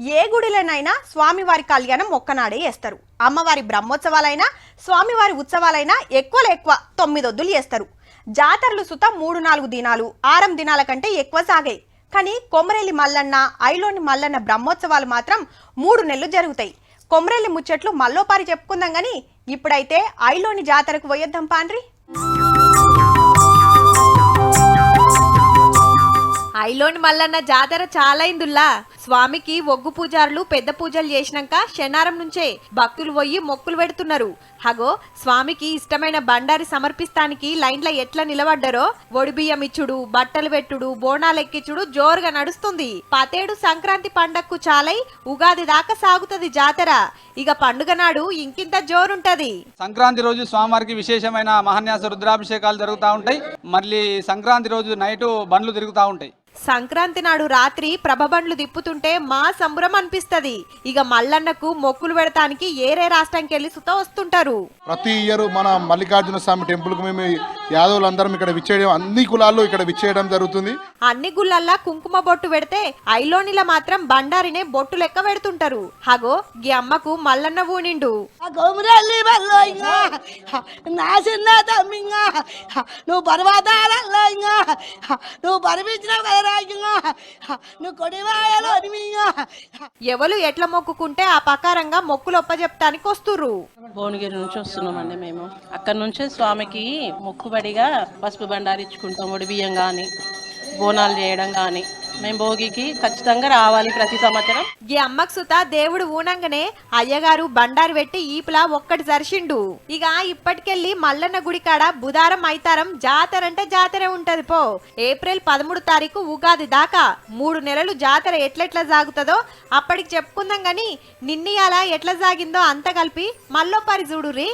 ఏ గుడిలోనైనా స్వామివారి కళ్యాణం ఒక్కనాడే చేస్తారు. అమ్మవారి బ్రహ్మోత్సవాలైనా స్వామివారి ఉత్సవాలైనా ఎక్కువ 9 ఒద్దులు చేస్తారు. జాతరలు సుత 3-4 దినాలు 6 దినాల కంటే ఎక్కువ సాగాయి. కానీ కొమరెల్లి మల్లన్న ఐలోని మల్లన్న బ్రహ్మోత్సవాలు మాత్రం 3 నెలలు జరుగుతాయి. కొమరెల్లి ముచ్చట్లు మల్లోపారి చెప్పుకుందాం గాని ఇప్పుడైతే ఐలోని జాతరకు పోయొద్దాం పాండ్రి. ఐలోని మల్లన్న జాతర చాలా అయిందుల్లా. స్వామికి ఒగ్గు పూజారులు పెద్ద పూజలు చేసినాక శనారం నుంచే భక్తులు పోయి మొక్కులు పెడుతున్నారు. హగో స్వామికి ఇష్టమైన బండారి సమర్పిస్తానికి లైన్ల ఎట్లా నిలబడ్డారో ఒడిబియ్యం ఇచ్చుడు, బట్టలు పెట్టుడు, బోనాలు ఎక్కించుడు జోరుగా నడుస్తుంది. పతేడు సంక్రాంతి పండగకు చాలై ఉగాది దాకా సాగుతుంది జాతర. ఇక పండుగ నాడు ఇంకింత జోరుంటది. సంక్రాంతి రోజు స్వామివారికి విశేషమైన మహాన్యాస రుద్రాభిషేకాలు జరుగుతూ ఉంటాయి. మళ్ళీ సంక్రాంతి రోజు నైటు బండ్లు తిరుగుతూ ఉంటాయి. సంక్రాంతి నాడు రాత్రి ప్రభబండ్లు తిప్పుతుంటే మా సంబరం అనిపిస్తది. ఇక మల్లన్నకు మొక్కులు పెడతానికి ఏరే రాష్ట్రానికి వెళ్ళి సుత వస్తుంటారు. ప్రతి ఇయర్ మన మల్లికార్జున స్వామి టెంపుల్ కు మేము యాదవులందరం ఇక్కడ విచ్చేయడం, అన్ని కులాల్లో ఇక్కడ విచ్చేయడం జరుగుతుంది. అన్ని గుళ్ళల్లా కుంకుమ బొట్టు పెడితే ఐలోనిలా మాత్రం బండారినే బొట్టు లెక్క పెడుతుంటారు. హగో గీ అమ్మకు మల్లన్న ఊనిండు. నువ్వు పర్వతాలలో నువ్వు పరిపించినావు కదా, నువ్వు కొడివాయలో ఎవరు ఎట్లా మొక్కుకుంటే ఆ ప్రకారంగా మొక్కులు ఒప్పజెప్తానికి వస్తుర్రు. భువనగిరి నుంచి వస్తున్నామండి. మేము అక్కడ నుంచే స్వామికి మొక్కుబడిగా పసుపు బండారిచ్చుకుంటాం. ఒడి బియ్యం కానీ బోనాలు చేయడం కానీ మేము భోగికి ఖచ్చితంగా రావాలి ప్రతి సంవత్సరం. ఈ అమ్మకు సుత దేవుడు ఊనంగానే అయ్యగారు బండారు పెట్టి ఈపులా ఒక్కటి జరిసిండు. ఇక ఇప్పటికెళ్ళి మల్లన్న గుడి కాడ బుధారం ఐతారం జాతర అంటే జాతరే ఉంటది పో. ఏప్రిల్ 13 తారీఖు ఉగాది దాకా 3 నెలలు జాతర ఎట్లెట్లా సాగుతుందో అప్పటికి చెప్పుకుందాం గాని నిన్నయాల ఎట్లా సాగిందో అంత కలిపి మల్లోపారి చూడుర్రి.